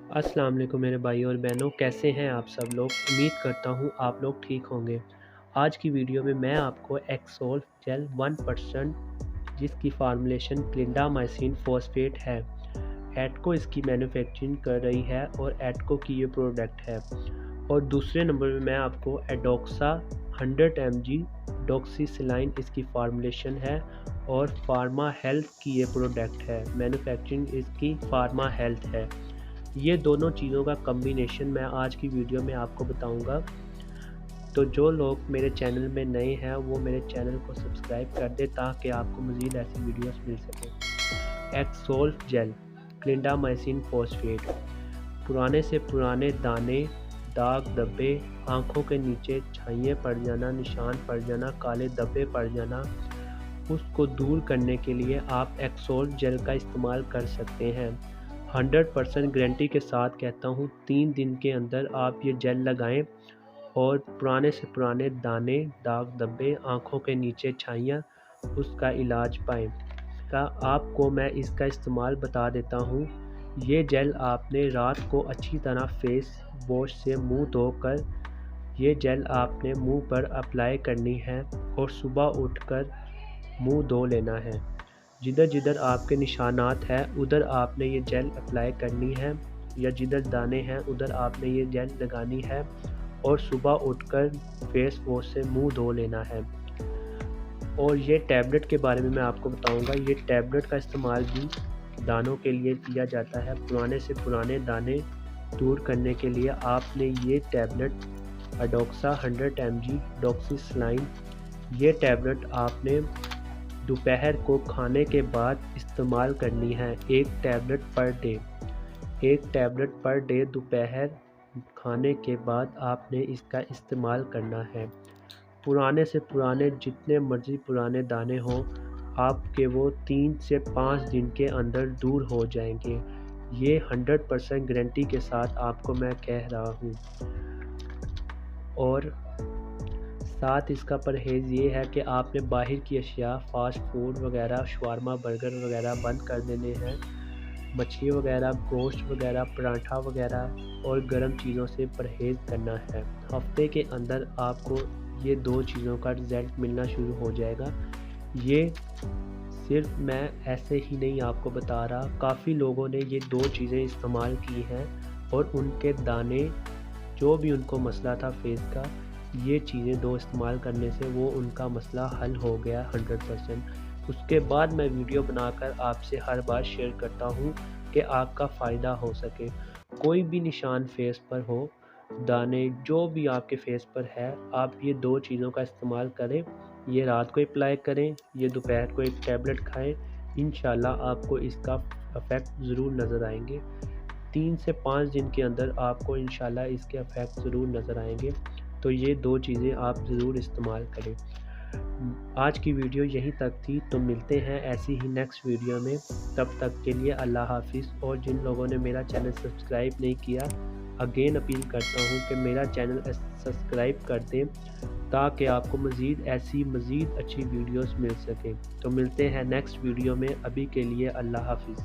अस्सलाम वालेकुम मेरे भाई और बहनों, कैसे हैं आप सब लोग। उम्मीद करता हूँ आप लोग ठीक होंगे। आज की वीडियो में मैं आपको एक्सोल जेल 1% जिसकी फार्मूलेशन क्लिंडामाइसिन फॉस्फेट है, एटको इसकी मैन्युफैक्चरिंग कर रही है और एटको की ये प्रोडक्ट है। और दूसरे नंबर में मैं आपको एडोक्सा 100 mg डॉक्सीसिलाइन इसकी फार्मूलेशन है और फार्मा हेल्थ की ये प्रोडक्ट है, मैन्युफैक्चरिंग इसकी फार्मा हेल्थ है। ये दोनों चीज़ों का कॉम्बिनेशन मैं आज की वीडियो में आपको बताऊंगा। तो जो लोग मेरे चैनल में नए हैं वो मेरे चैनल को सब्सक्राइब कर दें ताकि आपको मज़ीद ऐसी वीडियोस मिल सकें। एक्सोल जेल क्लिंडामाइसिन फॉस्फेट, पुराने से पुराने दाने, दाग धब्बे, आँखों के नीचे छाइयाँ पड़ जाना, निशान पड़ जाना, काले धब्बे पड़ जाना, उसको दूर करने के लिए आप एक्सोल जेल का इस्तेमाल कर सकते हैं। 100% गारंटी के साथ कहता हूँ, 3 दिन के अंदर आप ये जेल लगाएं और पुराने से पुराने दाने, दाग धब्बे, आँखों के नीचे छाइयाँ, उसका इलाज पाएँ। आपको मैं इसका इस्तेमाल बता देता हूँ। ये जेल आपने रात को अच्छी तरह फेस वॉश से मुंह धोकर ये जेल आपने मुंह पर अप्लाई करनी है और सुबह उठकर मुंह धो लेना है। जिधर जिधर आपके निशानात हैं उधर आपने ये जेल अप्लाई करनी है, या जिधर दाने हैं उधर आपने ये जेल लगानी है और सुबह उठकर फेस वॉश से मुंह धो लेना है। और ये टैबलेट के बारे में मैं आपको बताऊंगा। ये टैबलेट का इस्तेमाल भी दानों के लिए किया जाता है। पुराने से पुराने दाने दूर करने के लिए आपने ये टैबलेट एडोक्सा 100 mg डॉक्सीसिलाइन, ये टैबलेट आपने दोपहर को खाने के बाद इस्तेमाल करनी है। एक टैबलेट पर डे दोपहर खाने के बाद आपने इसका इस्तेमाल करना है। पुराने से पुराने जितने मर्ज़ी पुराने दाने हों, आपके वो 3 से 5 दिन के अंदर दूर हो जाएंगे। ये 100% गारंटी के साथ आपको मैं कह रहा हूँ। और साथ इसका परहेज़ ये है कि आपने बाहर की अशिया, फ़ास्ट फूड वगैरह, शवारमा, बर्गर वगैरह बंद कर देने हैं। मछली वगैरह, गोश्त वगैरह, पराठा वगैरह और गर्म चीज़ों से परहेज़ करना है। हफ्ते के अंदर आपको ये 2 चीज़ों का रिज़ल्ट मिलना शुरू हो जाएगा। ये सिर्फ मैं ऐसे ही नहीं आपको बता रहा, काफ़ी लोगों ने ये 2 चीज़ें इस्तेमाल की हैं और उनके दाने, जो भी उनको मसला था फेस का, ये चीज़ें 2 इस्तेमाल करने से वो उनका मसला हल हो गया 100%। उसके बाद मैं वीडियो बनाकर आपसे हर बार शेयर करता हूँ कि आपका फ़ायदा हो सके। कोई भी निशान फेस पर हो, दाने जो भी आपके फेस पर है, आप ये 2 चीज़ों का इस्तेमाल करें। ये रात को अप्लाई करें, ये दोपहर को एक टैबलेट खाएं। इंशाल्लाह आपको इसका इफ़ेक्ट ज़रूर नज़र आएंगे। 3 से 5 दिन के अंदर आपको इंशाल्लाह इसके इफ़ेक्ट ज़रूर नज़र आएंगे। तो ये 2 चीज़ें आप ज़रूर इस्तेमाल करें। आज की वीडियो यहीं तक थी, तो मिलते हैं ऐसी ही नेक्स्ट वीडियो में। तब तक के लिए अल्लाह हाफिज़। और जिन लोगों ने मेरा चैनल सब्सक्राइब नहीं किया, अगेन अपील करता हूँ कि मेरा चैनल सब्सक्राइब कर दें ताकि आपको मज़ीद अच्छी वीडियोस मिल सकें। तो मिलते हैं नेक्स्ट वीडियो में। अभी के लिए अल्लाह हाफिज़।